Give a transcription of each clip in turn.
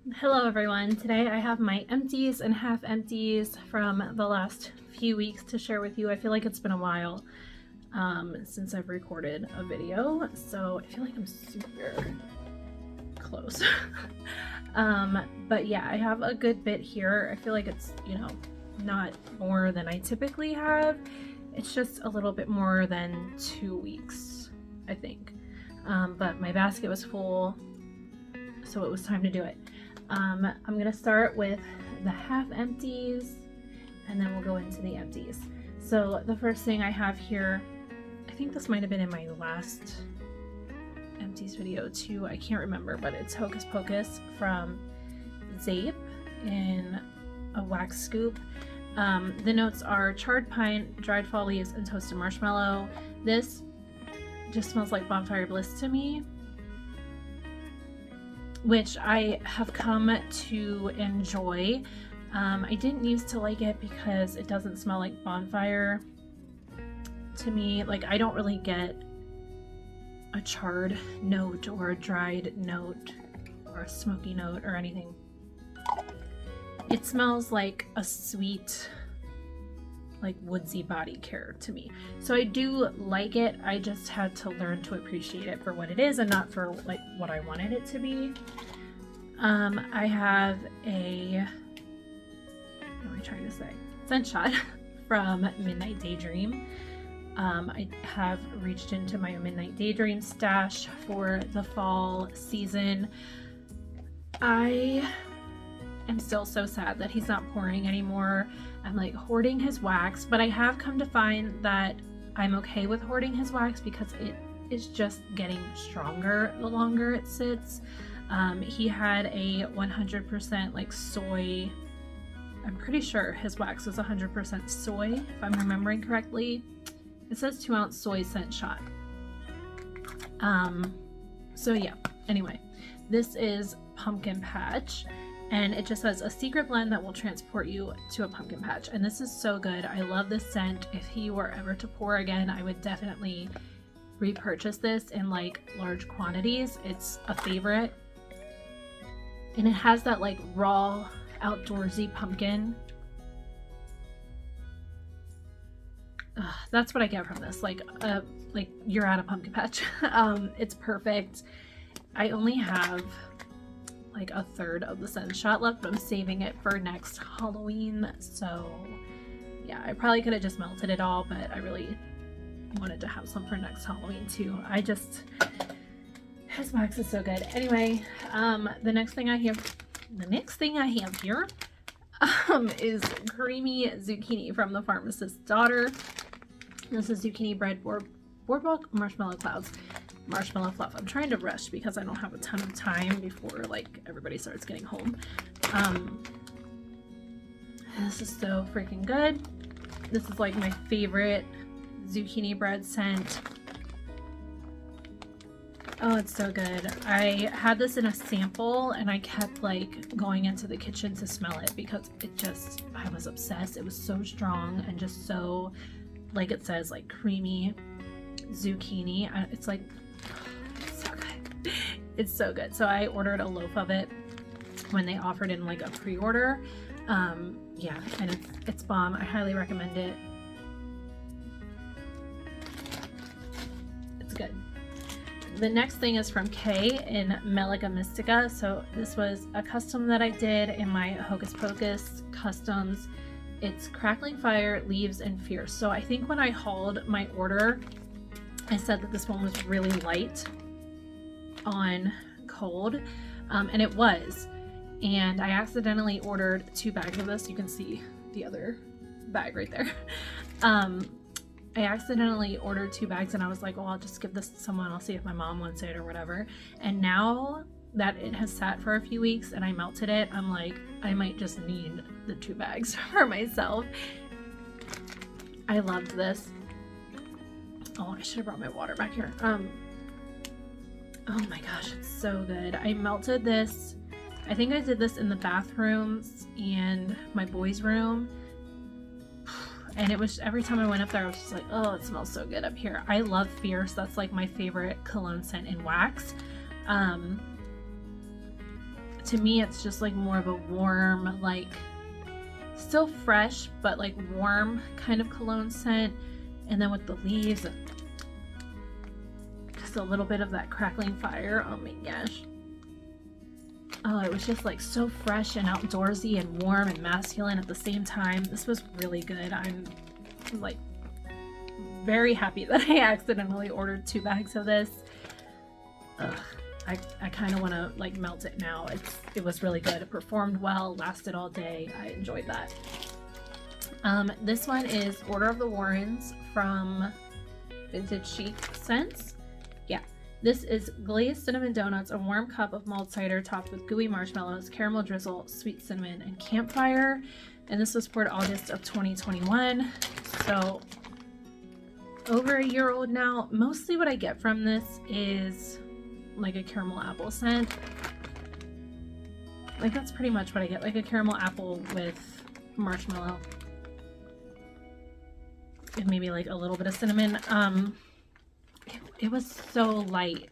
Hello everyone. Today I have my empties and half empties from the last few weeks to share with you. I feel like it's been a while since I've recorded a video, so I feel like I'm super close. But yeah, I have a good bit here. I feel like it's, not more than I typically have. It's just a little bit more than 2 weeks, I think. But my basket was full, so it was time to do it. I'm gonna start with the half empties and then we'll go into the empties. So the first thing I have here, I think this might have been in my last empties video too, I can't remember, but it's Hocus Pocus from Zape in a wax scoop. The notes are charred pine, dried fall leaves, and toasted marshmallow. This just smells like bonfire bliss to me, which I have come to enjoy. I didn't used to like it because it doesn't smell like bonfire to me. Like, I don't really get a charred note or a dried note or a smoky note or anything. It smells like a sweet, like woodsy body care to me. So I do like it. I just had to learn to appreciate it for what it is and not for like what I wanted it to be. I have a, what am I trying to say? Scent shot from Midnight Daydream. I have reached into my Midnight Daydream stash for the fall season. I am still so sad that he's not pouring anymore. I'm like hoarding his wax, but I have come to find that I'm okay with hoarding his wax because it is just getting stronger the longer it sits. He had a 100% like soy, I'm pretty sure his wax was 100% soy, if I'm remembering correctly. It says 2-ounce soy scent shot. So yeah, anyway, this is Pumpkin Patch. And it just says a secret blend that will transport you to a pumpkin patch. And this is so good. I love this scent. If he were ever to pour again, I would definitely repurchase this in like large quantities. It's a favorite. And it has that like raw, outdoorsy pumpkin. That's what I get from this. Like you're at a pumpkin patch. It's perfect. I only have like a third of the scent shot left, but I'm saving it for next Halloween. So yeah, I probably could have just melted it all, but I really wanted to have some for next Halloween too. His wax is so good. Anyway, the next thing I have here is creamy zucchini from the Pharmacist's Daughter. This is zucchini bread boardwalk marshmallow clouds. Marshmallow fluff. I'm trying to rush because I don't have a ton of time before like everybody starts getting home. This is so freaking good. This is like my favorite zucchini bread scent. Oh, it's so good. I had this in a sample and I kept like going into the kitchen to smell it because I was obsessed. It was so strong and just so, like it says, like creamy zucchini. It's like, it's so good. So I ordered a loaf of it when they offered in like a pre-order. Yeah, and it's bomb. I highly recommend it. It's good. The next thing is from Kay in Melica Mystica. So this was a custom that I did in my Hocus Pocus customs. It's Crackling Fire, Leaves, and Fierce. So I think when I hauled my order, I said that this one was really light on cold, and it was. And I accidentally ordered 2 bags of this. You can see the other bag right there. I accidentally ordered 2 bags and I was like, well, I'll just give this to someone. I'll see if my mom wants it or whatever. And now that it has sat for a few weeks and I melted it, I'm like, I might just need the 2 bags for myself. I loved this. Oh, I should have brought my water back here. Oh my gosh, it's so good. I melted this. I think I did this in the bathrooms and my boys' room. And it was, every time I went up there, I was just like, oh, it smells so good up here. I love Fierce. That's like my favorite cologne scent in wax. to me it's just like more of a warm, like still fresh but like warm kind of cologne scent. And then with the leaves and just a little bit of that crackling fire, oh my gosh. Oh, it was just like so fresh and outdoorsy and warm and masculine at the same time. This was really good. I'm like very happy that I accidentally ordered 2 bags of this. Ugh, I kind of want to like melt it now. It was really good. It performed well, lasted all day. I enjoyed that. This one is Order of the Warrens from Vintage Chic Scents. Yeah, this is glazed cinnamon donuts, a warm cup of mulled cider topped with gooey marshmallows, caramel drizzle, sweet cinnamon, and campfire. And this was poured August of 2021. So over a year old now. Mostly what I get from this is like a caramel apple scent. Like that's pretty much what I get, like a caramel apple with marshmallow. And maybe like a little bit of cinnamon. It was so light.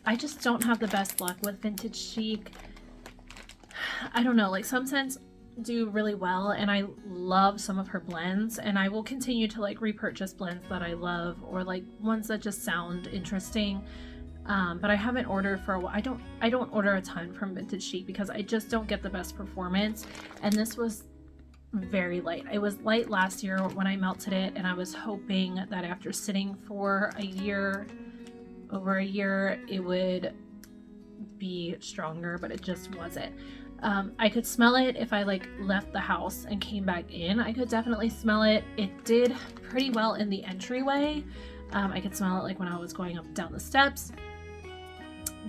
I just don't have the best luck with Vintage Chic. I don't know, like some scents do really well, and I love some of her blends, and I will continue to like repurchase blends that I love, or like ones that just sound interesting. But I haven't ordered for a while. I don't order a ton from Vintage Chic because I just don't get the best performance, and this was very light. It was light last year when I melted it, and I was hoping that after sitting for a year, over a year, it would be stronger, but it just wasn't. I could smell it if I like left the house and came back in. I could definitely smell it. It did pretty well in the entryway. I could smell it like when I was going up down the steps.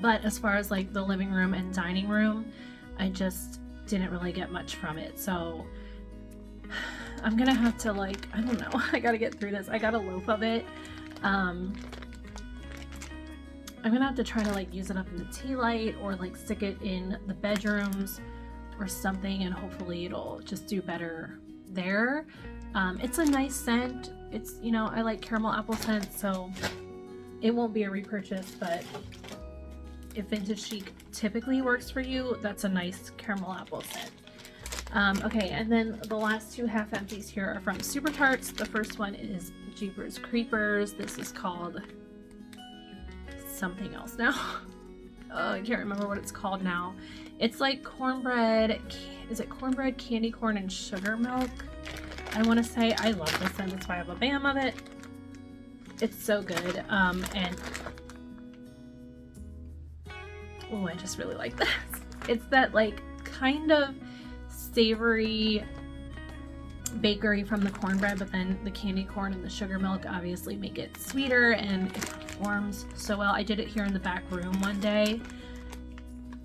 But as far as like the living room and dining room, I just didn't really get much from it. So I'm gonna have to like, I don't know, I gotta get through this. I got a loaf of it. I'm gonna have to try to like use it up in the tea light, or like stick it in the bedrooms or something, and hopefully it'll just do better there. It's a nice scent. It's, you know, I like caramel apple scent, so it won't be a repurchase, but if Vintage Chic typically works for you, that's a nice caramel apple scent. Okay, and then the last 2 half empties here are from Super Tarts. The first one is Jeepers Creepers. This is called something else now. Oh, I can't remember what it's called now. It's like cornbread. Is it cornbread, candy corn, and sugar milk? I want to say. I love this scent. That's why I have a BAM of it. It's so good. And oh, I just really like this. It's that like kind of savory bakery from the cornbread, but then the candy corn and the sugar milk obviously make it sweeter, and it performs so well. I did it here in the back room one day.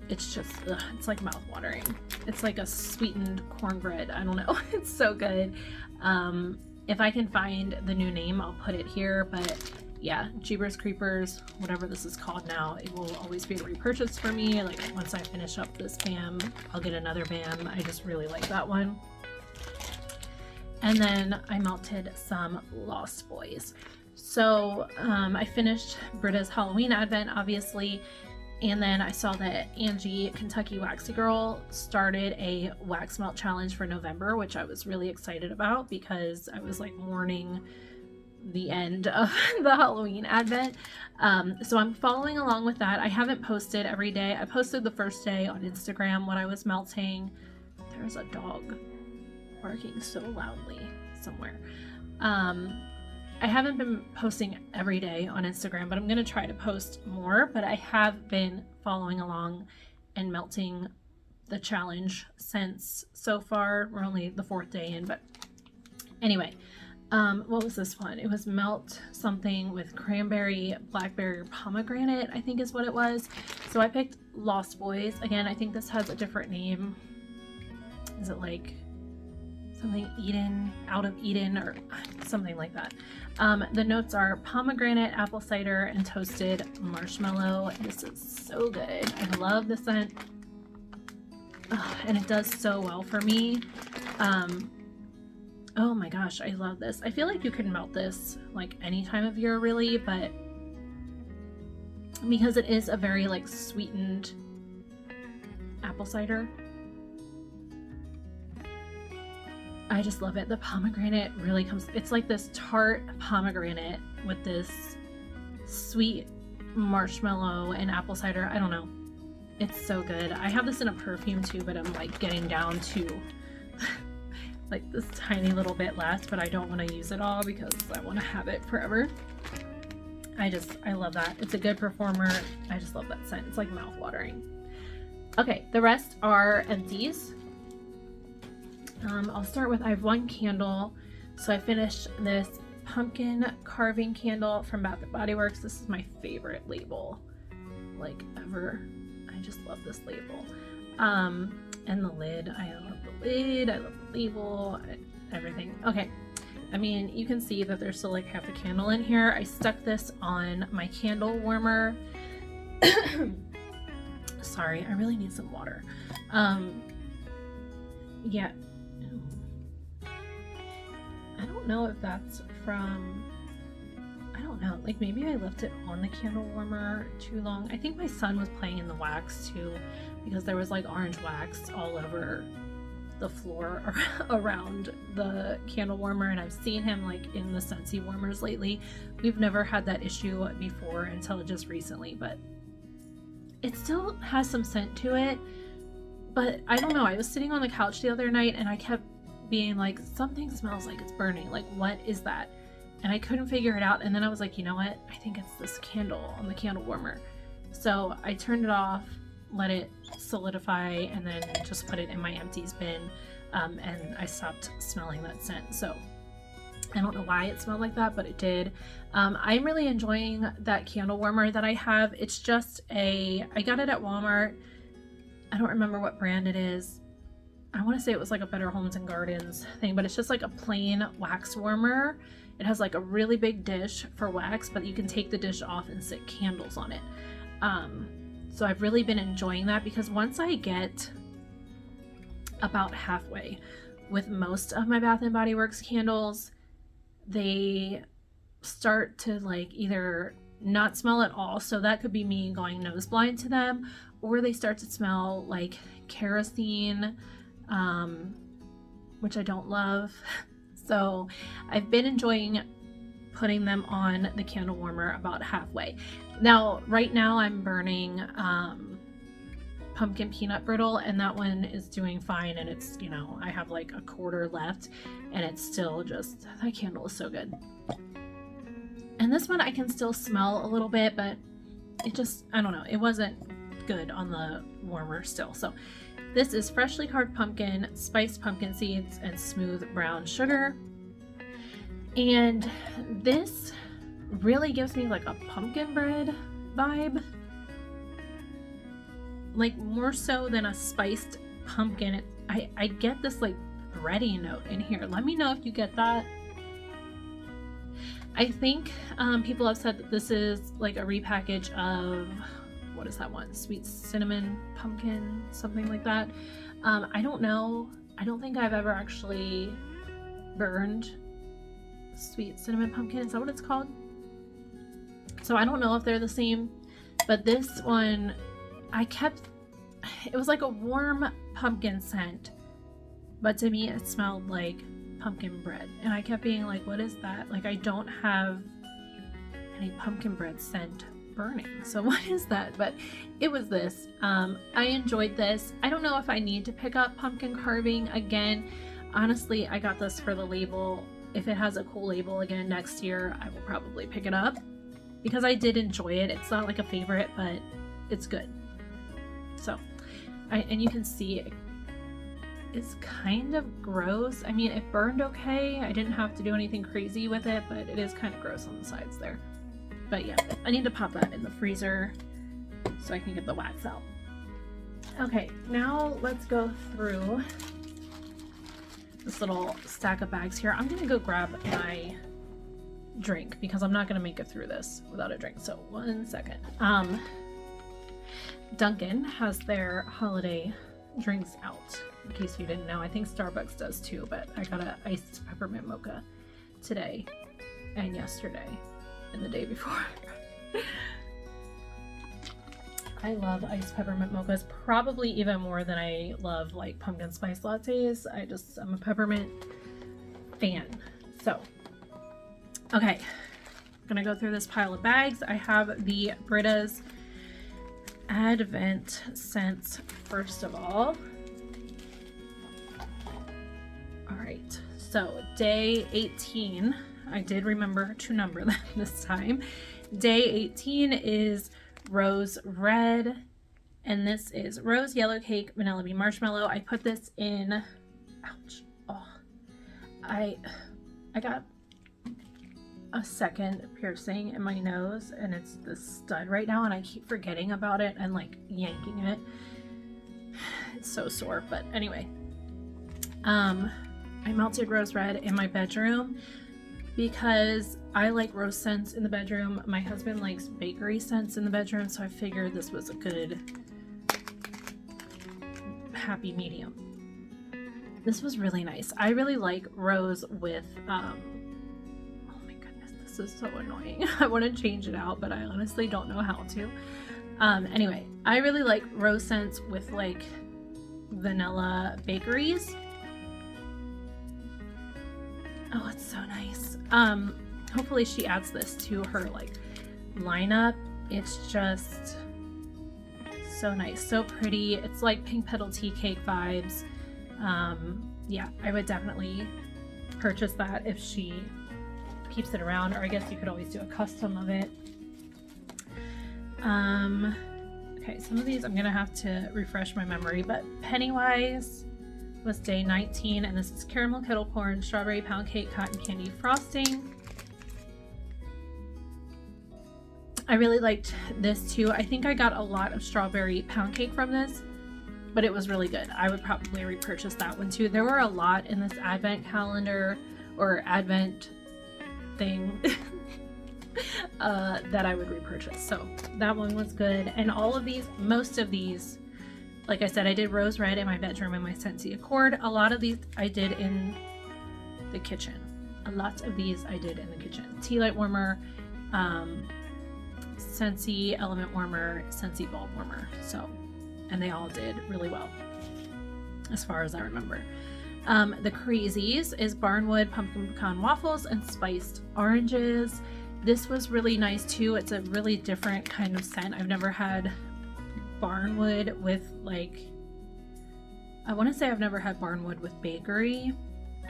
It's just, ugh, it's like mouth-watering. It's like a sweetened cornbread. I don't know. It's so good. If I can find the new name, I'll put it here, but yeah, Jeepers Creepers, whatever this is called now, it will always be a repurchase for me. Like once I finish up this BAM, I'll get another BAM. I just really like that one. And then I melted some Lost Boys. So I finished Britta's Halloween Advent, obviously, and then I saw that Angie, Kentucky Waxy Girl, started a wax melt challenge for November, which I was really excited about because I was like mourning the end of the Halloween Advent. So I'm following along with that. I haven't posted every day. I posted the first day on Instagram what I was melting. There's a dog barking so loudly somewhere. I haven't been posting every day on Instagram, but I'm going to try to post more. But I have been following along and melting the challenge since so far. We're only the 4th day in, but anyway, what was this one? It was melt something with cranberry, blackberry, or pomegranate, I think is what it was. So I picked Lost Boys. Again, I think this has a different name. Is it like something Eden, out of Eden, or something like that? The notes are pomegranate, apple cider, and toasted marshmallow. This is so good. I love the scent. And it does so well for me. Oh my gosh, I love this. I feel like you can melt this like any time of year really, but because it is a very like sweetened apple cider. I just love it. The pomegranate really comes, it's like this tart pomegranate with this sweet marshmallow and apple cider. I don't know. It's so good. I have this in a perfume too, but I'm like getting down to like this tiny little bit left, but I don't want to use it all because I want to have it forever. I love that. It's a good performer. I just love that scent. It's like mouth watering. Okay, the rest are empties. I'll start with, I have one candle. So I finished this pumpkin carving candle from Bath & Body Works. This is my favorite label, like ever. I just love this label. And the lid. I love the lid. I love the label. Everything. Okay. I mean, you can see that there's still like half a candle in here. I stuck this on my candle warmer. Sorry, I really need some water. Yeah. I don't know if that's from, I don't know, like maybe I left it on the candle warmer too long. I think my son was playing in the wax too, because there was like orange wax all over the floor around the candle warmer, and I've seen him like in the Scentsy warmers lately. We've never had that issue before until just recently, but it still has some scent to it. But I don't know, I was sitting on the couch the other night and I kept being like, something smells like it's burning, like what is that? And I couldn't figure it out, and then I was like, you know what, I think it's this candle on the candle warmer. So I turned it off, let it solidify, and then just put it in my empties bin, and I stopped smelling that scent. So I don't know why it smelled like that, but it did. I'm really enjoying that candle warmer that I have. It's just I got it at Walmart. I don't remember what brand it is. I want to say it was like a Better Homes and Gardens thing, but it's just like a plain wax warmer. It has like a really big dish for wax, but you can take the dish off and stick candles on it. So I've really been enjoying that, because once I get about halfway with most of my Bath & Body Works candles, they start to like either not smell at all, so that could be me going nose blind to them, or they start to smell like kerosene, which I don't love. So I've been enjoying putting them on the candle warmer about halfway. Now, right now I'm burning pumpkin peanut brittle, and that one is doing fine, and it's, you know, I have like a quarter left, and it's still just, that candle is so good. And this one I can still smell a little bit, but it just, I don't know, it wasn't good on the warmer still. So this is freshly carved pumpkin, spiced pumpkin seeds, and smooth brown sugar. And this really gives me like a pumpkin bread vibe. Like more so than a spiced pumpkin. I get this like bready note in here. Let me know if you get that. I think people have said that this is like a repackage of, what is that one? Sweet cinnamon pumpkin, something like that. I don't know. I don't think I've ever actually burned sweet cinnamon pumpkin. Is that what it's called? So I don't know if they're the same, but this one, it was like a warm pumpkin scent, but to me it smelled like pumpkin bread, and I kept being like, what is that? Like, I don't have any pumpkin bread scent burning, so what is that? But it was this. I enjoyed this. I don't know if I need to pick up pumpkin carving again. Honestly, I got this for the label. If it has a cool label again next year, I will probably pick it up, because I did enjoy it. It's not like a favorite, but it's good. So, and you can see it's kind of gross. I mean, it burned okay. I didn't have to do anything crazy with it, but it is kind of gross on the sides there. But yeah, I need to pop that in the freezer so I can get the wax out. Okay, now let's go through this little stack of bags here. I'm gonna go grab my drink because I'm not gonna make it through this without a drink. So 1 second. Dunkin' has their holiday drinks out, in case you didn't know. I think Starbucks does too, but I got an iced peppermint mocha today and yesterday and the day before. I love iced peppermint mochas, probably even more than I love like pumpkin spice lattes. I'm a peppermint fan. So, okay, I'm gonna go through this pile of bags. I have the Brita's Advent scents first of all. All right, so day 18, I did remember to number them this time. Day 18 is Rose Red, and this is Rose Yellow Cake Vanilla Bean Marshmallow. I put this in, ouch, oh, I got a second piercing in my nose, and it's the stud right now, and I keep forgetting about it and like yanking it. It's so sore, but anyway, I melted Rose Red in my bedroom because I like rose scents in the bedroom. My husband likes bakery scents in the bedroom, so I figured this was a good happy medium. This was really nice. I really like rose with oh my goodness, this is so annoying. I want to change it out, but I honestly don't know how to. Anyway, I really like rose scents with like vanilla bakeries. Oh, it's so nice. Hopefully she adds this to her like lineup. It's just so nice, so pretty. It's like pink petal tea cake vibes. Yeah, I would definitely purchase that if she keeps it around, or I guess you could always do a custom of it. Okay, some of these I'm gonna have to refresh my memory, but Pennywise was day 19, and this is caramel kettle corn, strawberry pound cake, cotton candy frosting. I really liked this too. I think I got a lot of strawberry pound cake from this, but it was really good. I would probably repurchase that one too. There were a lot in this advent calendar or advent thing that I would repurchase. So that one was good. And all of these, most of these, like I said, I did Rose Red in my bedroom in my Scentsy Accord. A lot of these I did in the kitchen. A lot of these I did in the kitchen. Tea light warmer, Scentsy element warmer, Scentsy bulb warmer. So, and they all did really well as far as I remember. The Crazies is Barnwood pumpkin pecan waffles and spiced oranges. This was really nice too. It's a really different kind of scent. I've never had Barnwood with like, I want to say I've never had Barnwood with bakery.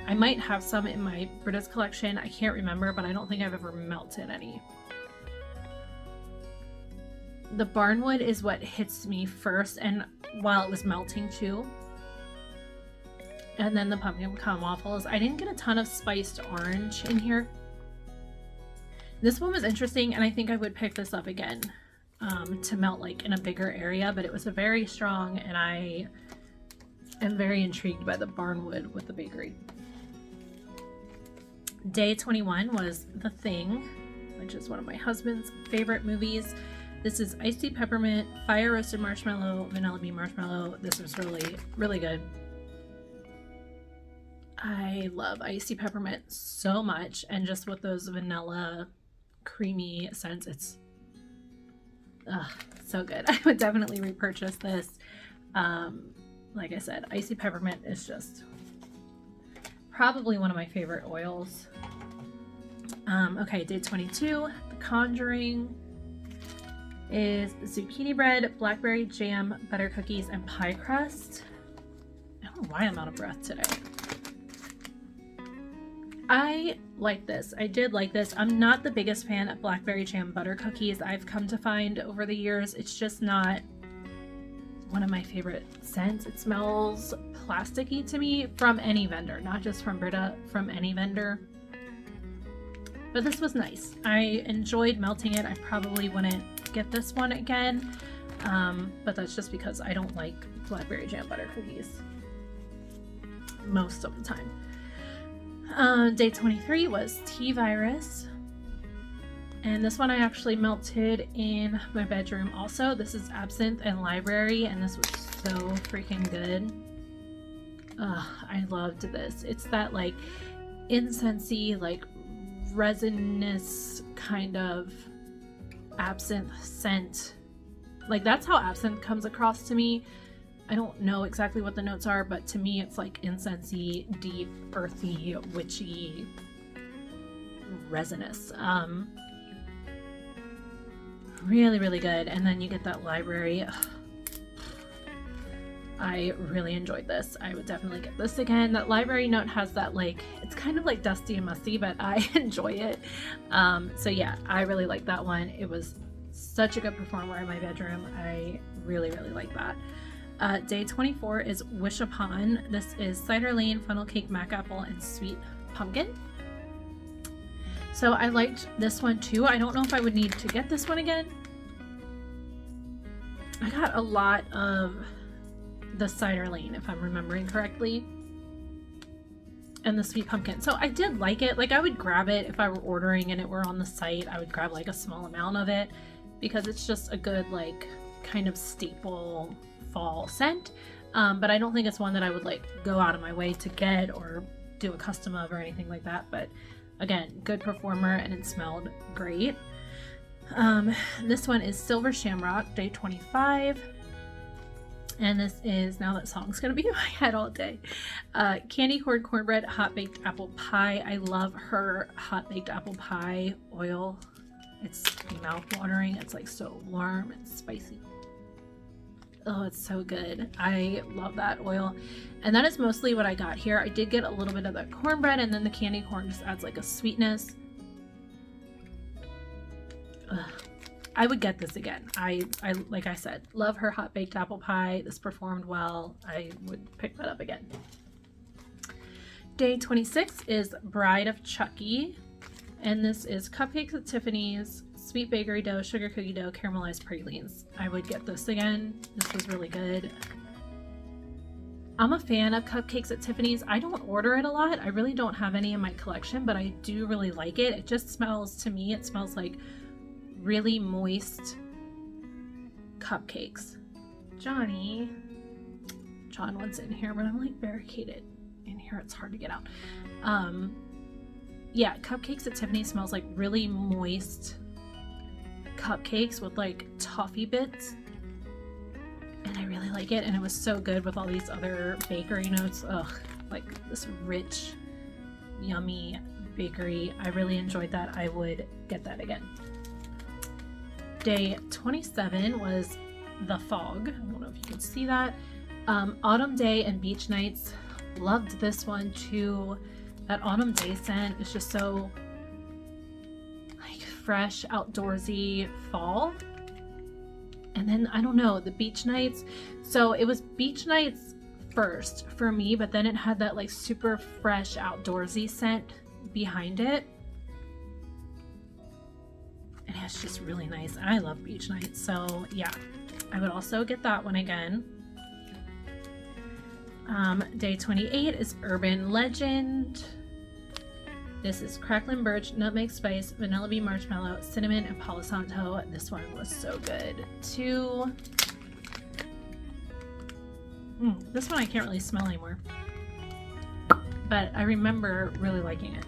I might have some in my Brita's collection. I can't remember, but I don't think I've ever melted any. The Barnwood is what hits me first, and while it was melting too. And then the pumpkin pecan waffles. I didn't get a ton of spiced orange in here. This one was interesting, and I think I would pick this up again to melt like in a bigger area, but it was a very strong, and I am very intrigued by the Barnwood with the bakery. Day 21 was The Thing, which is one of my husband's favorite movies. This is Icy Peppermint, Fire Roasted Marshmallow, Vanilla Bean Marshmallow. This was really, really good. I love Icy Peppermint so much, and just with those vanilla creamy scents, it's so good. I would definitely repurchase this. Like I said, Icy Peppermint is just probably one of my favorite oils. Okay, day 22, The Conjuring is zucchini bread, blackberry jam, butter cookies, and pie crust. I don't know why I'm out of breath today. I like this. I did like this. I'm not the biggest fan of blackberry jam butter cookies. I've come to find over the years, it's just not one of my favorite scents. It smells plasticky to me from any vendor, not just from Brita, from any vendor. But this was nice. I enjoyed melting it. I probably wouldn't get this one again, but that's just because I don't like blackberry jam butter cookies most of the time. Day 23 was Tea Virus, and this one I actually melted in my bedroom also. This is Absinthe and Library, and this was so freaking good. I loved this. It's that like incensey, like resinous kind of absinthe scent. Like, that's how absinthe comes across to me. I don't know exactly what the notes are, but to me it's like incensey, deep, earthy, witchy, resinous. Really, really good. And then you get that library. I really enjoyed this. I would definitely get this again. That library note has that, like, it's kind of like dusty and musty, but I enjoy it. So yeah, I really like that one. It was such a good performer in my bedroom. I really, really like that. Day 24 is Wish Upon. This is Cider Lane, Funnel Cake, Mac Apple, and Sweet Pumpkin. So I liked this one too. I don't know if I would need to get this one again. I got a lot of the Cider Lane, if I'm remembering correctly, and the Sweet Pumpkin. So I did like it. Like, I would grab it if I were ordering and it were on the site. I would grab like a small amount of it because it's just a good, like, kind of staple fall scent. But I don't think it's one that I would like go out of my way to get or do a custom of or anything like that. But again, good performer, and it smelled great. This one is Silver Shamrock, day 25. And this is, now that song's gonna be in my head all day. Candy corn cornbread hot baked apple pie. I love her hot baked apple pie oil. It's mouth watering. It's like so warm and spicy. Oh, it's so good. I love that oil. And that is mostly what I got here. I did get a little bit of that cornbread, and then the candy corn just adds like a sweetness. Ugh. I would get this again. I like I said, love her hot baked apple pie. This performed well. I would pick that up again. Day 26 is Bride of Chucky. And this is cupcakes at Tiffany's, sweet bakery dough, sugar cookie dough, caramelized pralines. I would get this again. This was really good. I'm a fan of cupcakes at Tiffany's. I don't order it a lot. I really don't have any in my collection, but I do really like it. It just smells, to me, it smells like really moist cupcakes. John wants in here, but I'm like barricaded in here. It's hard to get out. Yeah, cupcakes at Tiffany smells like really moist cupcakes with like toffee bits, and I really like it. And it was so good with all these other bakery notes. Ugh, like this rich, yummy bakery. I really enjoyed that. I would get that again. Day 27 was The Fog. I don't know if you can see that. Autumn Day and Beach Nights. Loved this one too. That Autumn Day scent is just so like fresh, outdoorsy fall. And then, I don't know, the Beach Nights. So it was Beach Nights first for me, but then it had that like super fresh, outdoorsy scent behind it. And it's just really nice. I love Beach Nights. So yeah, I would also get that one again. Day 28 is Urban Legend. This is Cracklin' Birch, Nutmeg Spice, Vanilla Bean Marshmallow, Cinnamon, and Palo Santo. This one was so good too. This one I can't really smell anymore, but I remember really liking it.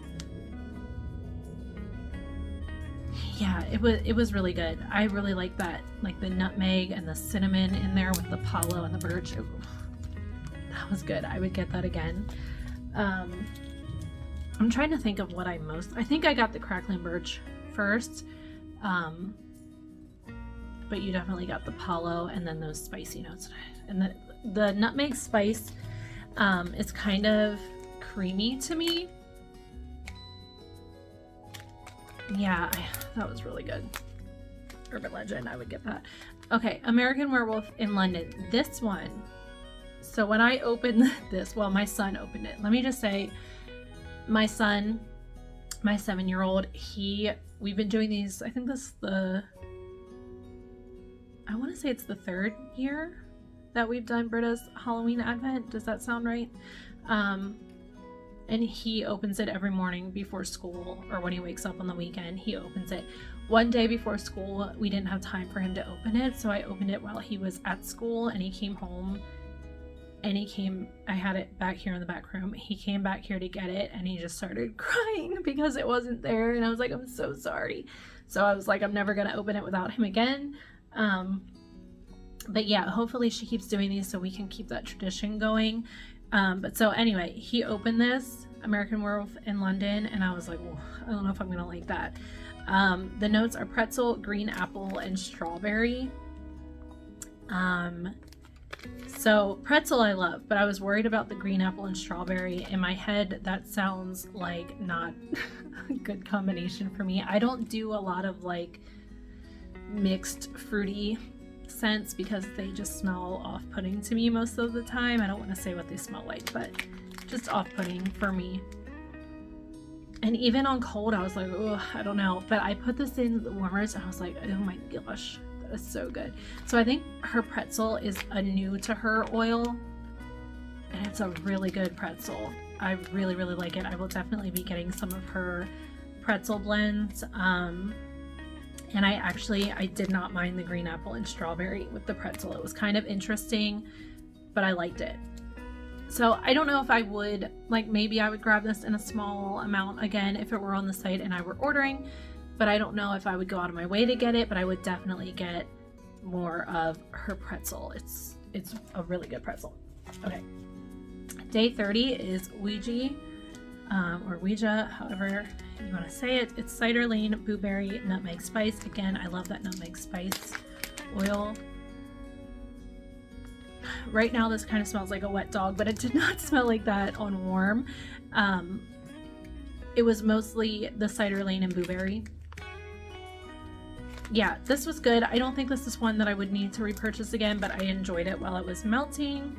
Yeah, it was really good. I really like that, like the nutmeg and the cinnamon in there with the palo and the birch. That was good. I would get that again. I'm trying to think of what I think I got the Crackling Birch first. But you definitely got the palo and then those spicy notes. And the nutmeg spice is kind of creamy to me. Yeah, that was really good. Urban Legend, I would get that. Okay, American Werewolf in London. This one. So when I opened this, well, my son opened it. Let me just say, my son, my 7-year-old, we've been doing these, I think this is I want to say it's the 3rd year that we've done Britta's Halloween Advent. Does that sound right? And he opens it every morning before school, or when he wakes up on the weekend, he opens it. One day before school, we didn't have time for him to open it, so I opened it while he was at school, and he came home, and I had it back here in the back room. He came back here to get it, and he just started crying because it wasn't there, and I was like, I'm so sorry. So I was like, I'm never going to open it without him again. But yeah, hopefully she keeps doing these so we can keep that tradition going. But so anyway, he opened this American Werewolf in London, and I was like, well, I don't know if I'm gonna like that. The notes are pretzel, green apple, and strawberry. So pretzel I love, but I was worried about the green apple and strawberry. In my head, that sounds like not a good combination for me. I don't do a lot of like mixed fruity scents because they just smell off-putting to me most of the time. I don't want to say what they smell like, but just off-putting for me. And even on cold, I was like, oh, I don't know. But I put this in the warmers and I was like, oh my gosh, that is so good. So I think her pretzel is a new to her oil, and it's a really good pretzel. I really, really like it. I will definitely be getting some of her pretzel blends. And I did not mind the green apple and strawberry with the pretzel. It was kind of interesting, but I liked it. So I don't know if I would, like, maybe I would grab this in a small amount again if it were on the site and I were ordering, but I don't know if I would go out of my way to get it, but I would definitely get more of her pretzel. It's a really good pretzel. Okay. Day 30 is Ouija, or Ouija, however you want to say it. It's cider lane, blueberry, nutmeg spice. Again, I love that nutmeg spice oil. Right now this kind of smells like a wet dog, but it did not smell like that on warm. It was mostly the cider lane and blueberry. Yeah, this was good. I don't think this is one that I would need to repurchase again, but I enjoyed it while it was melting.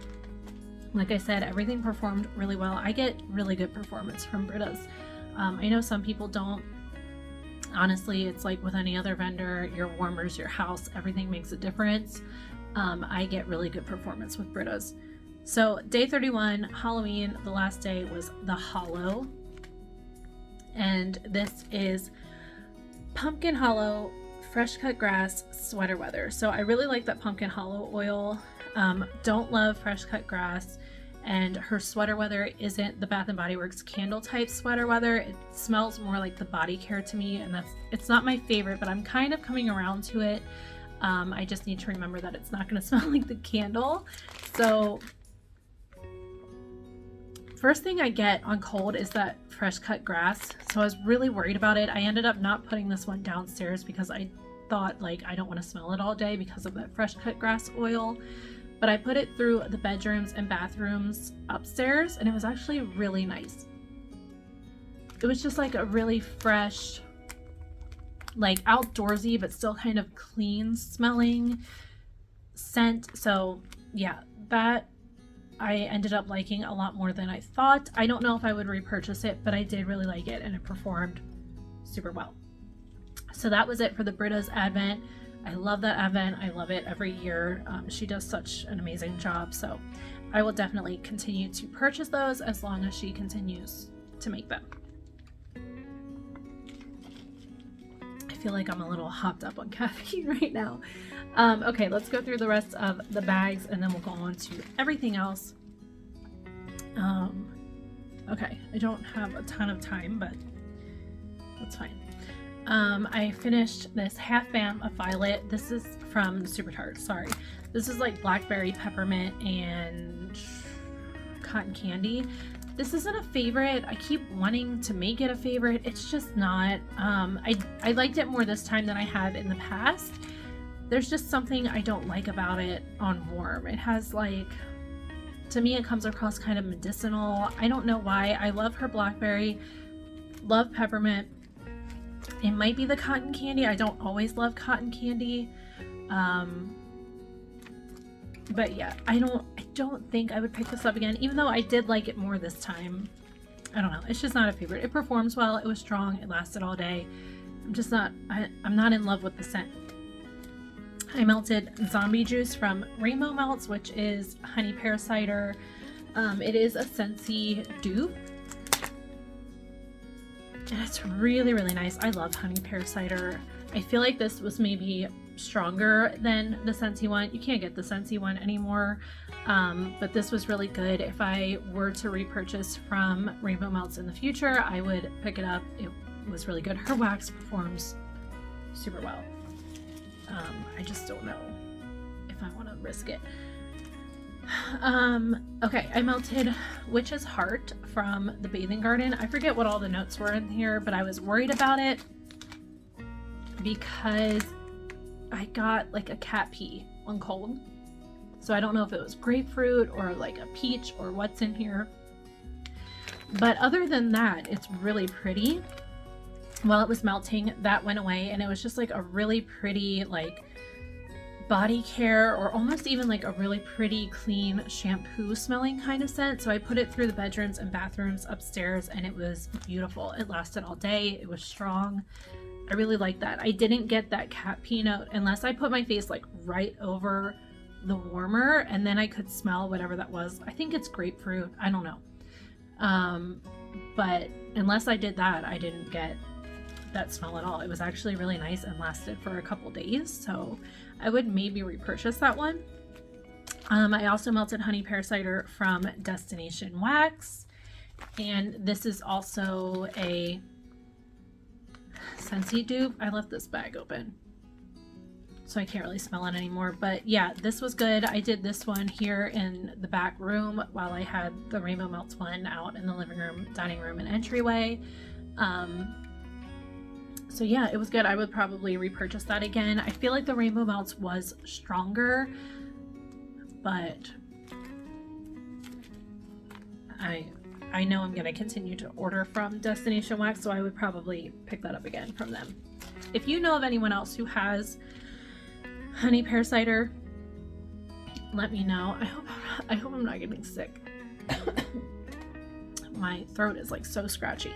Like I said, everything performed really well. I get really good performance from Brita's. I know some people don't. Honestly, it's like with any other vendor, your warmers, your house, everything makes a difference. I get really good performance with Brita's. So day 31, Halloween, the last day was the Hollow. And this is Pumpkin Hollow Fresh Cut Grass Sweater Weather. So I really like that Pumpkin Hollow oil. Don't love Fresh Cut Grass. And her Sweater Weather isn't the Bath & Body Works candle type Sweater Weather. It smells more like the body care to me, and it's not my favorite, but I'm kind of coming around to it. I just need to remember that it's not going to smell like the candle. So first thing I get on cold is that Fresh Cut Grass. So I was really worried about it. I ended up not putting this one downstairs because I thought, like, I don't want to smell it all day because of that Fresh Cut Grass oil. But I put it through the bedrooms and bathrooms upstairs, and it was actually really nice. It was just like a really fresh, like outdoorsy, but still kind of clean smelling scent. So yeah, that I ended up liking a lot more than I thought. I don't know if I would repurchase it, but I did really like it, and it performed super well. So that was it for the Brita's Advent. I love that Advent. I love it every year. She does such an amazing job. So I will definitely continue to purchase those as long as she continues to make them. I feel like I'm a little hopped up on caffeine right now. Okay, let's go through the rest of the bags and then we'll go on to everything else. Okay, I don't have a ton of time, but that's fine. I finished this half bam of Violet. This is from the Super Tart, sorry. This is like blackberry, peppermint, and cotton candy. This isn't a favorite. I keep wanting to make it a favorite. It's just not. I liked it more this time than I have in the past. There's just something I don't like about it on warm. It has like, to me it comes across kind of medicinal. I don't know why. I love her blackberry, love peppermint. It might be the cotton candy. I don't always love cotton candy. But yeah, I don't think I would pick this up again, even though I did like it more this time. I don't know. It's just not a favorite. It performs well. It was strong. It lasted all day. I'm not in love with the scent. I melted Zombie Juice from Rainbow Melts, which is honey pear cider. It is a Scentsy dupe. And it's really, really nice. I love honey pear cider. I feel like this was maybe stronger than the Scentsy one. You can't get the Scentsy one anymore, but this was really good. If I were to repurchase from Rainbow Melts in the future, I would pick it up. It was really good. Her wax performs super well. I just don't know if if I want to risk it. Okay, I melted Witch's Heart from the Bathing Garden. I forget what all the notes were in here, but I was worried about it because I got like a cat pee on cold. So I don't know if it was grapefruit or like a peach or what's in here. But other than that, it's really pretty. While it was melting, that went away, and it was just like a really pretty like body care, or almost even like a really pretty clean shampoo smelling kind of scent. So I put it through the bedrooms and bathrooms upstairs, and it was beautiful. It lasted all day. It was strong. I really like that. I didn't get that cat pee note unless I put my face like right over the warmer, and then I could smell whatever that was. I think it's grapefruit. I don't know. But unless I did that, I didn't get that smell at all. It was actually really nice and lasted for a couple days. So I would maybe repurchase that one. I also melted honey pear cider from Destination Wax. And this is also a Scentsy dupe. I left this bag open, so I can't really smell it anymore. But yeah, this was good. I did this one here in the back room while I had the Rainbow Melts one out in the living room, dining room, and entryway. So yeah, it was good. I would probably repurchase that again. I feel like the Rainbow Melts was stronger, but I know I'm going to continue to order from Destination Wax, so I would probably pick that up again from them. If you know of anyone else who has honey pear cider, let me know. I hope I'm not getting sick. My throat is like so scratchy.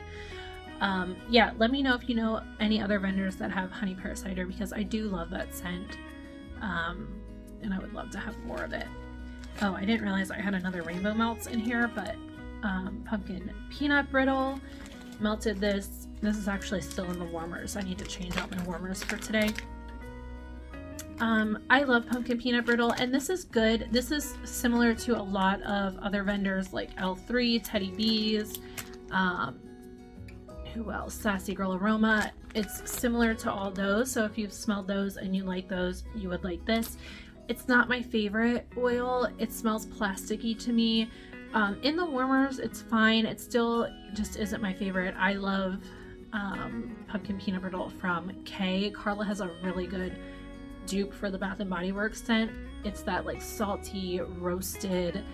Yeah, let me know if you know any other vendors that have honey pear cider, because I do love that scent, and I would love to have more of it. Oh, I didn't realize I had another Rainbow Melts in here, but pumpkin peanut brittle. Melted this. This is actually still in the warmers. I need to change out my warmers for today. I love pumpkin peanut brittle, and this is good. This is similar to a lot of other vendors like L3, Teddy Bees, who else? Sassy Girl Aroma. It's similar to all those, so if you've smelled those and you like those, you would like this. It's not my favorite oil. It smells plasticky to me. In the warmers, it's fine. It still just isn't my favorite. I love pumpkin peanut brittle from K. Carla has a really good dupe for the Bath & Body Works scent. It's that like salty, roasted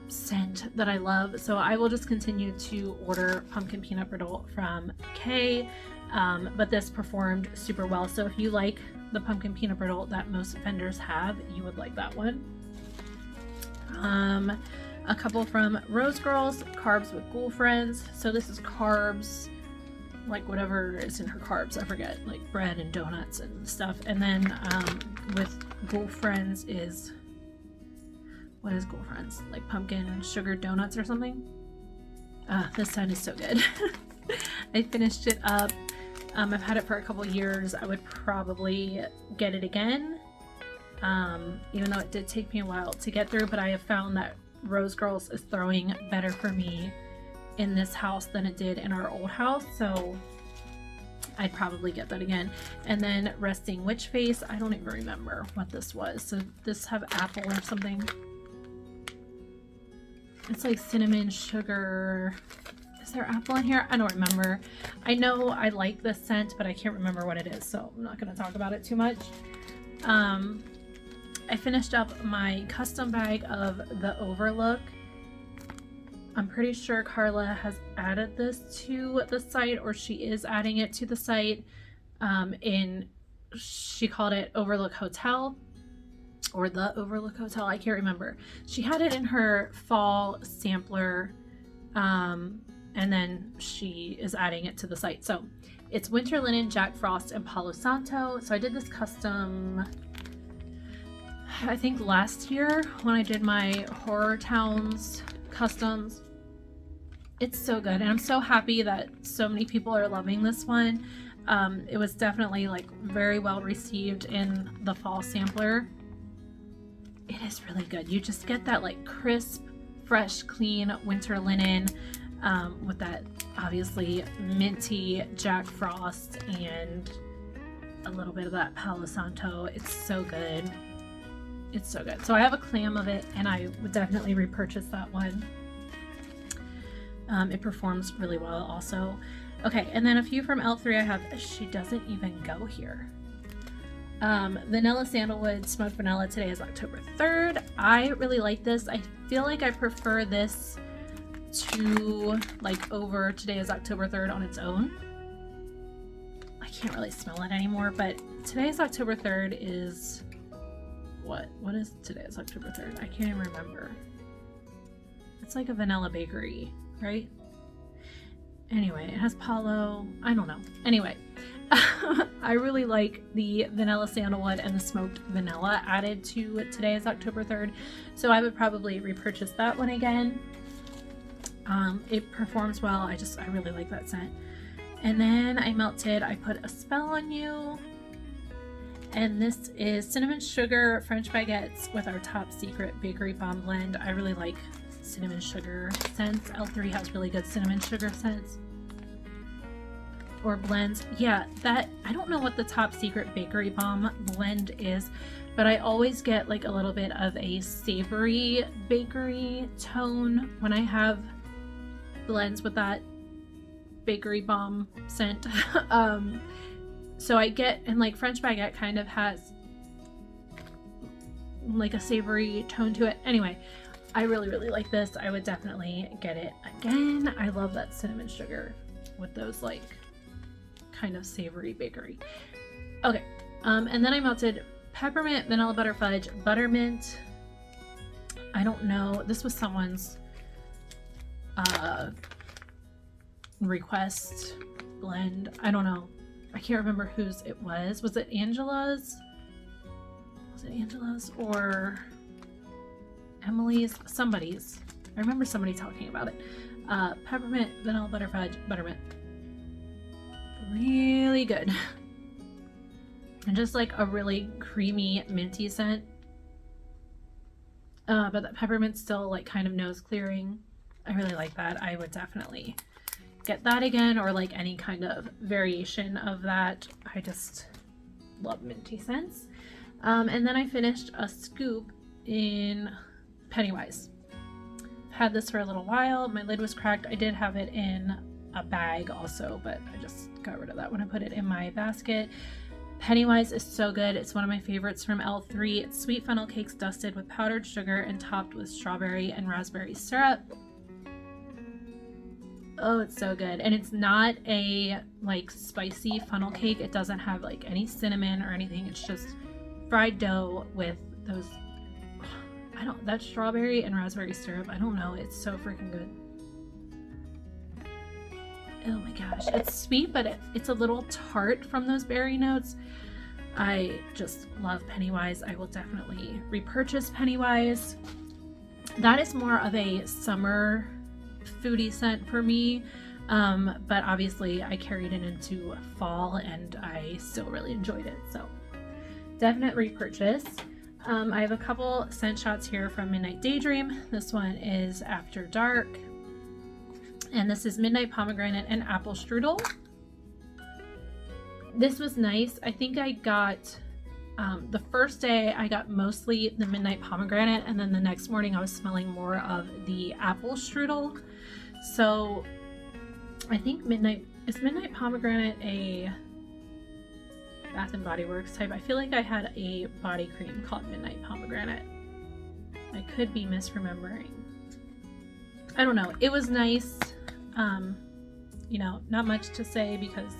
scent that I love. So I will just continue to order pumpkin peanut brittle from K. But this performed super well. So if you like the pumpkin peanut brittle that most vendors have, you would like that one. A couple from Rose Girls, Carbs with Ghoul Friends. So this is carbs, like whatever is in her carbs, I forget, like bread and donuts and stuff. And then with Ghoul Friends is, what is Ghoul Friends? Like pumpkin sugar donuts or something? This scent is so good. I finished it up. I've had it for a couple years. I would probably get it again, even though it did take me a while to get through, but I have found that Rose Girls is throwing better for me in this house than it did in our old house, so I'd probably get that again. And then Resting Witch Face, I don't even remember what this was. So this have apple or something. It's like cinnamon sugar. Is there apple in here? I don't remember. I know I like this scent, but I can't remember what it is, so I'm not going to talk about it too much. I finished up my custom bag of the Overlook. I'm pretty sure Carla has added this to the site, or she is adding it to the site. She called it Overlook Hotel, or the Overlook Hotel. I can't remember. She had it in her fall sampler, and then she is adding it to the site. So it's Winter Linen, Jack Frost, and Palo Santo. So I did this custom, I think last year when I did my Horror Towns customs. It's so good, and I'm so happy that so many people are loving this one. It was definitely like very well received in the fall sampler. It is really good. You just get that like crisp, fresh, clean winter linen with that obviously minty Jack Frost and a little bit of that Palo Santo. It's so good. It's so good. So I have a clam of it, and I would definitely repurchase that one. It performs really well also. Okay, and then a few from L3 I have. She doesn't even go here. Vanilla Sandalwood Smoked Vanilla. Today is October 3rd. I really like this. I feel like I prefer this to like over Today is October 3rd on its own. I can't really smell it anymore, but Today is October 3rd is what is Today is October 3rd? I can't even remember. It's like a vanilla bakery, right? Anyway, it has Palo. I don't know. Anyway, I really like the Vanilla Sandalwood and the Smoked Vanilla added to Today is October 3rd. So I would probably repurchase that one again. It performs well. I really like that scent. And then I put a spell on you. And this is Cinnamon Sugar French Baguettes with our Top Secret Bakery Bomb blend. I really like cinnamon sugar scents. L3 has really good cinnamon sugar scents or blends. Yeah, that I don't know what the Top Secret Bakery Bomb blend is, but I always get like a little bit of a savory bakery tone when I have blends with that bakery bomb scent. So I get, and like French Baguette kind of has like a savory tone to it. Anyway, I really like this. I would definitely get it again. I love that cinnamon sugar with those like kind of savory bakery. Okay, and then I melted peppermint, vanilla butter fudge, buttermint. I don't know. This was someone's request blend. I don't know. I can't remember whose it was. Was it Angela's? Was it Angela's or Emily's? Somebody's. I remember somebody talking about it. Peppermint, vanilla butter fudge, buttermint. Really good. And just like a really creamy minty scent. But that peppermint's still like kind of nose clearing. I really like that. I would definitely get that again, or like any kind of variation of that. I just love minty scents. And then I finished a scoop in Pennywise. Had this for a little while. My lid was cracked. I did have it in a bag also, but I just got rid of that when I put it in my basket. Pennywise is so good. It's one of my favorites from L3. It's sweet funnel cakes dusted with powdered sugar and topped with strawberry and raspberry syrup. Oh, it's so good. And it's not a like spicy funnel cake. It doesn't have like any cinnamon or anything. It's just fried dough with those, that strawberry and raspberry syrup. I don't know. It's so freaking good. Oh my gosh. It's sweet, but it's a little tart from those berry notes. I just love Pennywise. I will definitely repurchase Pennywise. That is more of a summer foodie scent for me, but obviously I carried it into fall and I still really enjoyed it, so definite repurchase. I have a couple scent shots here from Midnight Daydream. This one is After Dark, and this is Midnight Pomegranate and Apple Strudel. This was nice. I think I got the first day I got mostly the Midnight Pomegranate, and then the next morning I was smelling more of the Apple Strudel. So I think Midnight Pomegranate a Bath and Body Works type. I feel like I had a body cream called Midnight Pomegranate. I could be misremembering. I don't know. It was nice. You know, not much to say because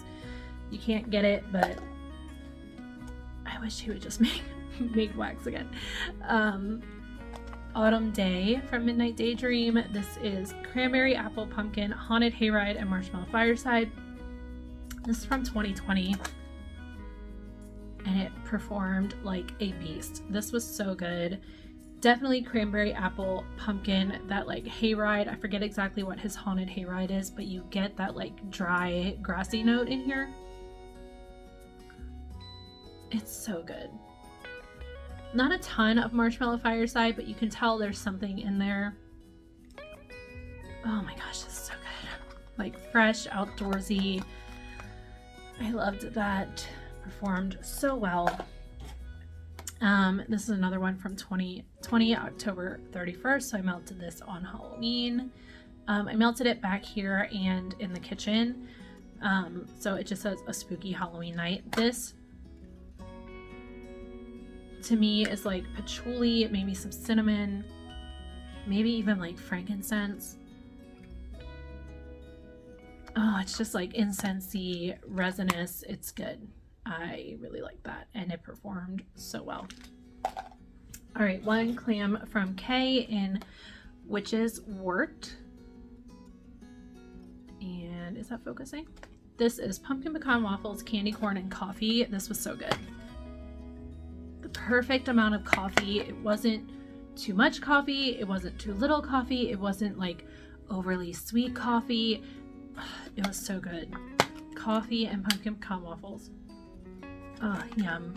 you can't get it, but I wish he would just make wax again. Autumn Day from Midnight Daydream. This is Cranberry, Apple, Pumpkin, Haunted Hayride, and Marshmallow Fireside. This is from 2020. And it performed like a beast. This was so good. Definitely Cranberry, Apple, Pumpkin, that like hayride. I forget exactly what his Haunted Hayride is, but you get that like dry, grassy note in here. It's so good. Not a ton of Marshmallow Fireside, but you can tell there's something in there. Oh my gosh, this is so good. Like fresh, outdoorsy. I loved that. Performed so well. This is another one from 2020, October 31st. So I melted this on Halloween. I melted it back here and in the kitchen. So it just says a spooky Halloween night. This to me is like patchouli, maybe some cinnamon, maybe even like frankincense. Oh, it's just like incensey, resinous. It's good. I really like that, and it performed so well. All right, one clam from Kay in Witch's Wort. And is that focusing? This is pumpkin pecan waffles, candy corn, and coffee. This was so good. The perfect amount of coffee. It wasn't too much coffee. It wasn't too little coffee. It wasn't like overly sweet coffee. It was so good. Coffee and pumpkin pecan waffles. Oh, yum.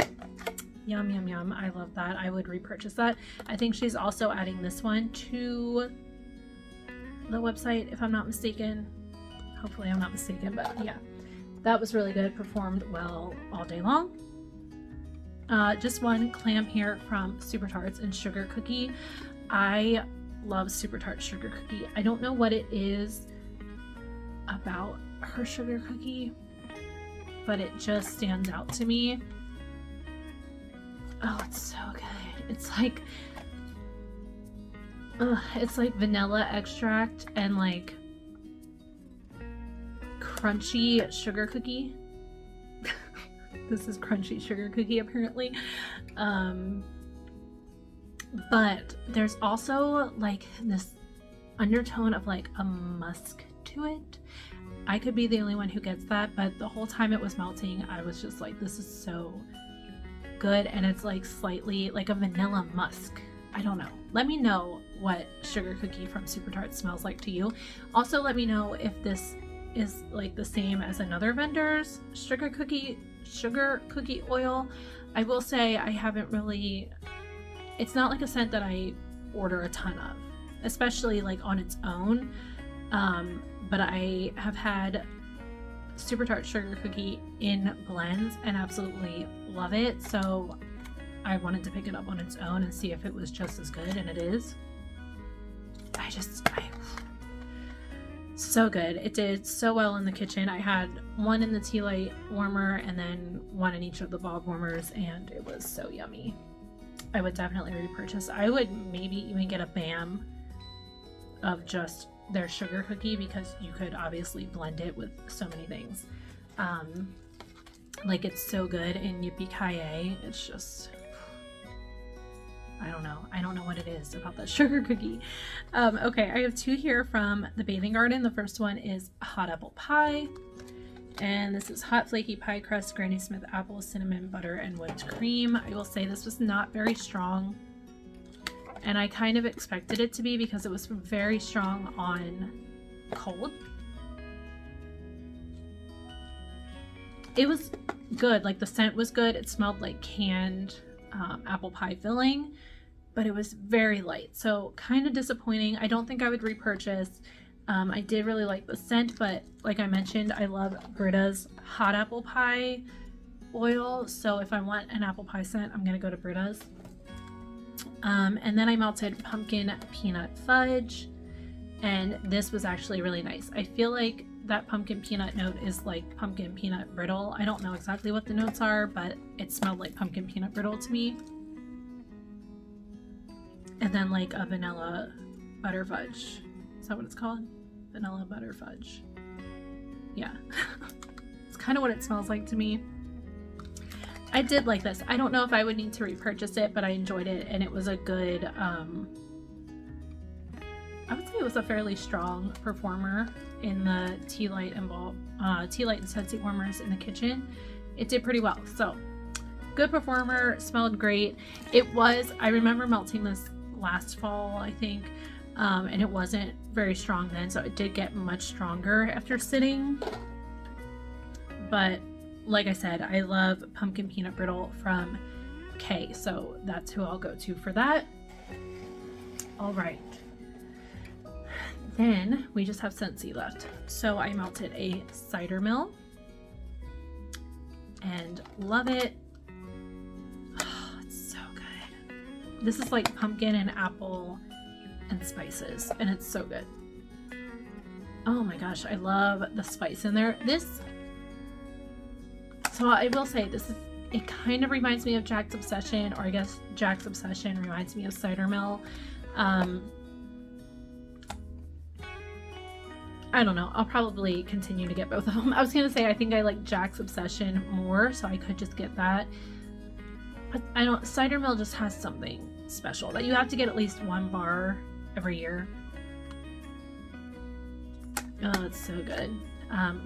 Yum, yum, yum. I love that. I would repurchase that. I think she's also adding this one to the website, if I'm not mistaken. Hopefully I'm not mistaken, but yeah. That was really good. Performed well all day long. Just one clam here from Super Tarts and Sugar Cookie. I love Super Tart Sugar Cookie. I don't know what it is about her sugar cookie, but it just stands out to me. Oh, it's so good. It's like vanilla extract and like crunchy sugar cookie. This is crunchy sugar cookie apparently. But there's also like this undertone of like a musk to it. I could be the only one who gets that, but the whole time it was melting, I was just like, this is so good. And it's like slightly like a vanilla musk. I don't know. Let me know what sugar cookie from Super Tart smells like to you. Also, let me know if this is like the same as another vendor's sugar cookie oil. I will say I haven't really, it's not like a scent that I order a ton of, especially like on its own. But I have had Super Tart Sugar Cookie in blends and absolutely love it. So I wanted to pick it up on its own and see if it was just as good, and it is. So good. It did so well in the kitchen. I had one in the tea light warmer and then one in each of the bob warmers, and it was so yummy. I would definitely repurchase. I would maybe even get a BAM of just their sugar cookie, because you could obviously blend it with so many things. Like it's so good in Yippee-Ki-Yay. It's just, I don't know what it is about that sugar cookie. Okay, I have two here from the Bathing Garden. The first one is hot apple pie, and this is hot flaky pie crust, Granny Smith apple, cinnamon, butter, and whipped cream. I will say this was not very strong, and I kind of expected it to be because it was very strong on cold. It was good. Like the scent was good. It smelled like canned apple pie filling, but it was very light. So kind of disappointing. I don't think I would repurchase. I did really like the scent, but like I mentioned, I love Britta's hot apple pie oil. So if I want an apple pie scent, I'm going to go to Britta's. And then I melted pumpkin peanut fudge, and this was actually really nice. I feel like that pumpkin peanut note is like pumpkin peanut brittle. I don't know exactly what the notes are, but it smelled like pumpkin peanut brittle to me. And then like a vanilla butter fudge. Is that what it's called? Vanilla butter fudge. Yeah. It's kind of what it smells like to me. I did like this. I don't know if I would need to repurchase it, but I enjoyed it, and it was a good, I would say it was a fairly strong performer in the tea light and Scentsy warmers in the kitchen. It did pretty well. So good performer, smelled great. I remember melting this last fall, I think, and it wasn't very strong then, so it did get much stronger after sitting. But like I said, I love pumpkin peanut brittle from Kay, so that's who I'll go to for that. All right. Then we just have Scentsy left. So I melted a cider mill and love it. Oh, it's so This is like pumpkin and apple and spices, and it's so good. Oh my gosh, I love the spice in there. So I will say it kind of reminds me of Jack's Obsession, or I guess Jack's Obsession reminds me of Cider Mill. I don't know. I'll probably continue to get both of them. I was going to say, I think I like Jack's Obsession more, so I could just get that. But Cider Mill just has something special that you have to get at least one bar every year. Oh, it's so good.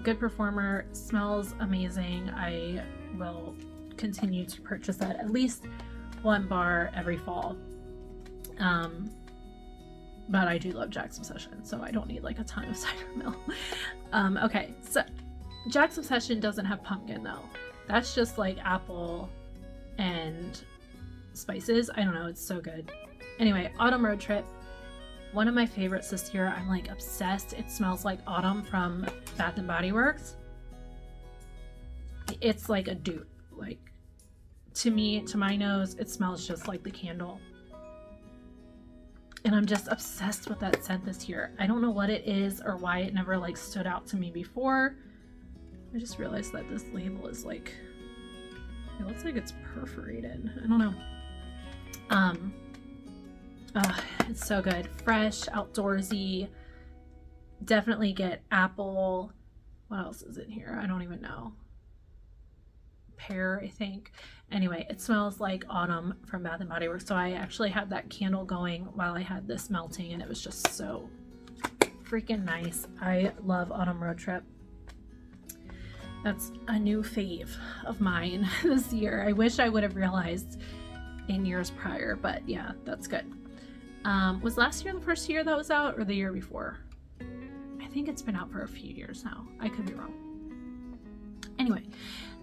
Good performer, smells amazing. I will continue to purchase that at least one bar every fall. But I do love Jack's Obsession, so I don't need like a ton of Cider Mill. Okay, so Jack's Obsession doesn't have pumpkin though. That's just like apple and spices. I don't know, it's so good. Anyway, Autumn Road Trip. One of my favorites this year. I'm like obsessed. It smells like autumn from Bath and Body Works. It's like a dupe. Like, to me, to my nose, it smells just like the candle. And I'm just obsessed with that scent this year. I don't know what it is or why it never like stood out to me before. I just realized that this label is like, it looks like it's perforated. I don't know. It's so good. Fresh, outdoorsy. Definitely get apple. What else is in here? I don't even know. Pear, I think. Anyway, it smells like autumn from Bath and Body Works. So I actually had that candle going while I had this melting, and it was just so freaking nice. I love Autumn Road Trip. That's a new fave of mine this year. I wish I would have realized in years prior, but yeah, that's good. Was last year the first year that was out, or the year before? I think it's been out for a few years now. I could be wrong. Anyway,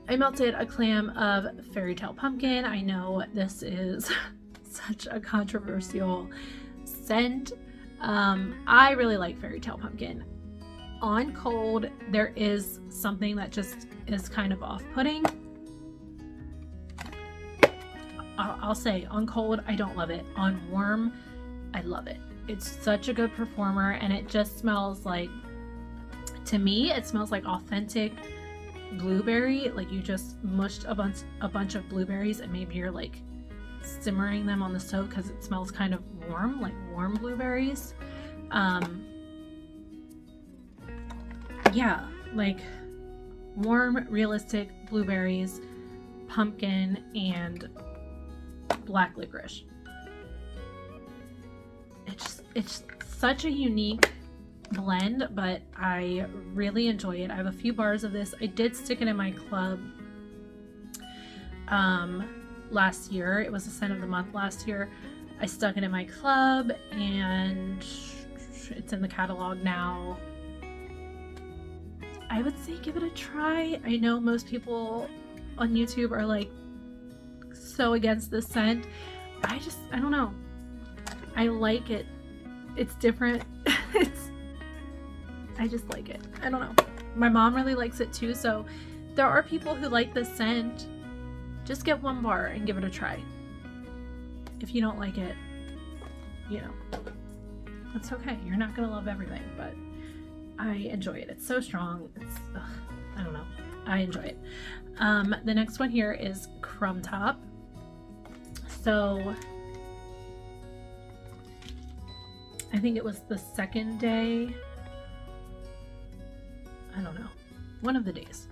I melted a clam of Fairy Tale Pumpkin. I know this is such a controversial scent. I really like Fairy Tale Pumpkin. On cold, there is something that just is kind of off-putting. I'll say on cold, I don't love it. On warm, I love it. It's such a good performer, and it just smells like, to me, it smells like authentic blueberry. Like you just mushed a bunch of blueberries, and maybe you're like simmering them on the stove because it smells kind of warm, like warm blueberries. Yeah, like warm, realistic blueberries, pumpkin, and black licorice. It's such a unique blend, but I really enjoy it. I have a few bars of this. I did stick it in my club last year. It was a scent of the month last year. I stuck it in my club, and it's in the catalog now. I would say give it a try. I know most people on YouTube are like so against this scent. I don't know. I like it. It's different. I just like it. I don't know. My mom really likes it too, so there are people who like this scent. Just get one bar and give it a try. If you don't like it, you know, that's okay. You're not gonna love everything, but I enjoy it. It's so strong. I don't know. I enjoy it. The next one here is Crumb Top. So I think it was the second day, I don't know, one of the days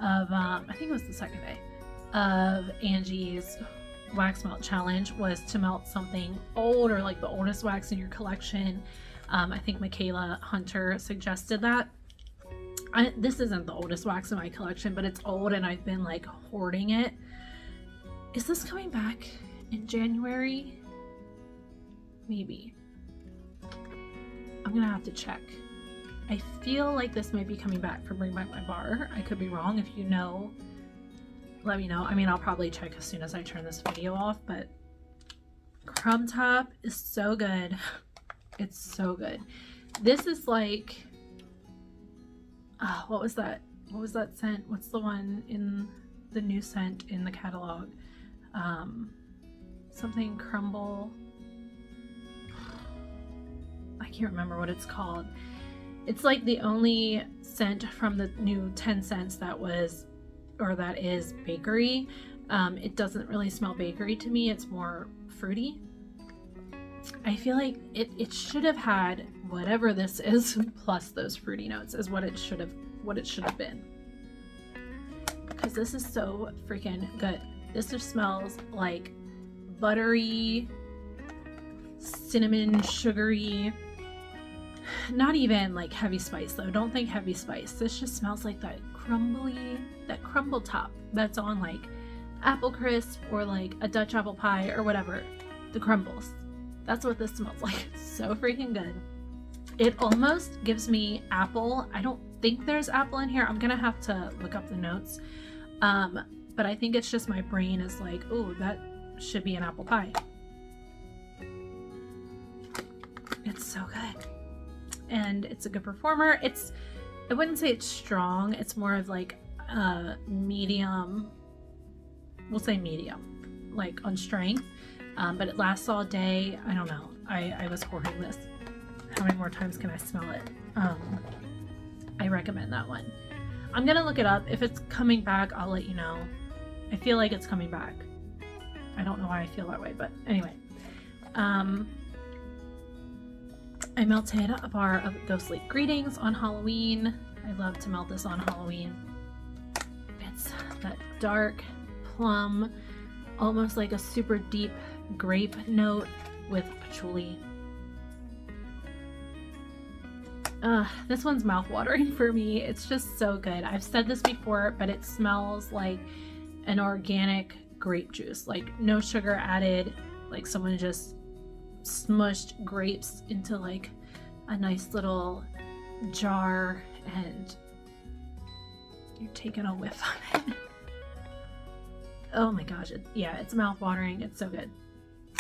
of, I think it was the second day of Angie's wax melt challenge was to melt something old, or like the oldest wax in your collection. I think Michaela Hunter suggested that. This isn't the oldest wax in my collection, but it's old and I've been like hoarding it. Is this coming back in January? Maybe. I'm gonna have to check. I feel like this might be coming back for Bring Back My Bar. I could be wrong. If you know, let me know. I mean, I'll probably check as soon as I turn this video off, but Crumb Top is so good. It's so good. This is like, what was that? What was that scent? What's the one in the new scent in the catalog? something crumble. I can't remember what it's called. It's like the only scent from the new 10 Scents that is bakery. It doesn't really smell bakery to me. It's more fruity. I feel like it should have had whatever this is plus those fruity notes is what it should have been. Because this is so freaking good. This just smells like buttery, cinnamon, sugary. Not even like heavy spice though. Don't think heavy spice. This just smells like that crumble top that's on like apple crisp or like a Dutch apple pie or whatever. The crumbles. That's what this smells like. It's so freaking good. It almost gives me apple. I don't think there's apple in here. I'm gonna have to look up the notes. But I think it's just my brain is like, oh, that should be an apple pie. It's so good. And it's a good performer. I wouldn't say it's strong. It's more of like medium. We'll say medium, like on strength. But it lasts all day. I don't know. I was hoarding this. How many more times can I smell it? I recommend that one. I'm gonna look it up. If it's coming back, I'll let you know. I feel like it's coming back. I don't know why I feel that way, but anyway. I melted a bar of Ghostly Greetings on Halloween. I love to melt this on Halloween. It's that dark plum, almost like a super deep grape note with patchouli. This one's mouth-watering for me. It's just so good. I've said this before, but it smells like an organic grape juice. Like no sugar added. Like someone just smushed grapes into like a nice little jar and you're taking a whiff of it. Oh my gosh. It's mouth-watering. It's so good.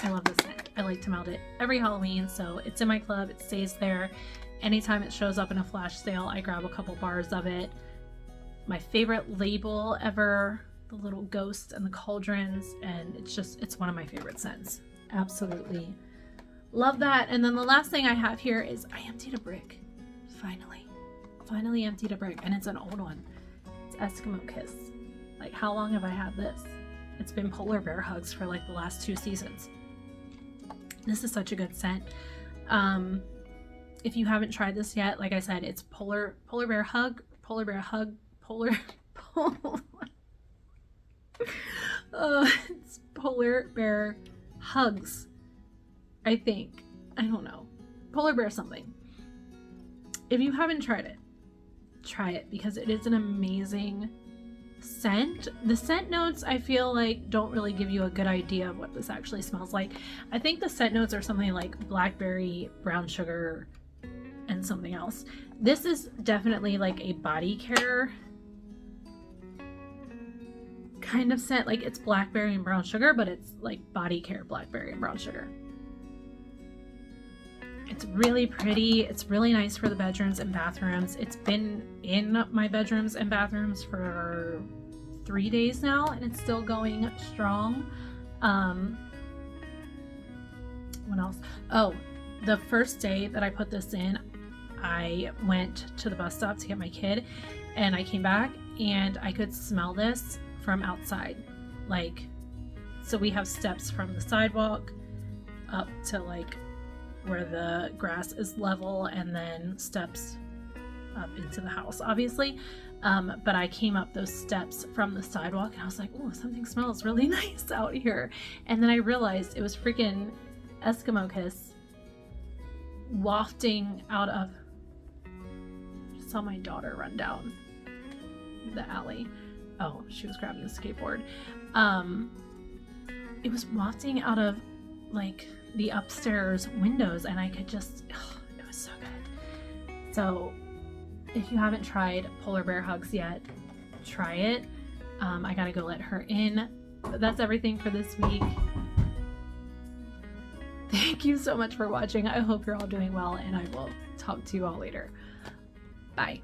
I love this scent. I like to melt it every Halloween, so it's in my club. It stays there. Anytime it shows up in a flash sale, I grab a couple bars of it. My favorite label ever, the little ghosts and the cauldrons, and it's one of my favorite scents. Absolutely love that. And then the last thing I have here is I emptied a brick. Finally emptied a brick, and it's an old one. It's Eskimo Kiss. Like, how long have I had this? It's been Polar Bear Hugs for like the last 2 seasons. This is such a good scent. If you haven't tried this yet, like I said, it's Polar Bear Hug, it's Polar Bear Hugs, I think. I don't know. Polar Bear something. If you haven't tried it, try it because it is an amazing scent. The scent notes, I feel like, don't really give you a good idea of what this actually smells like. I think the scent notes are something like blackberry, brown sugar, and something else. This is definitely like a body care kind of scent. Like it's blackberry and brown sugar, but it's like body care blackberry and brown sugar. It's really pretty. It's really nice for the bedrooms and bathrooms. It's been in my bedrooms and bathrooms for 3 days now, and it's still going strong. What else? Oh, the first day that I put this in, I went to the bus stop to get my kid, and I came back and I could smell this from outside. Like, so we have steps from the sidewalk up to like where the grass is level, and then steps up into the house, obviously. But I came up those steps from the sidewalk and I was like, oh, something smells really nice out here. And then I realized it was freaking Eskimo Kiss wafting out of, I saw my daughter run down the alley. Oh, she was grabbing a skateboard. It was wafting out of like the upstairs windows, and I could just, it was so good. So if you haven't tried Polar Bear Hugs yet, try it. I gotta go let her in. But that's everything for this week. Thank you so much for watching. I hope you're all doing well, and I will talk to you all later. Bye.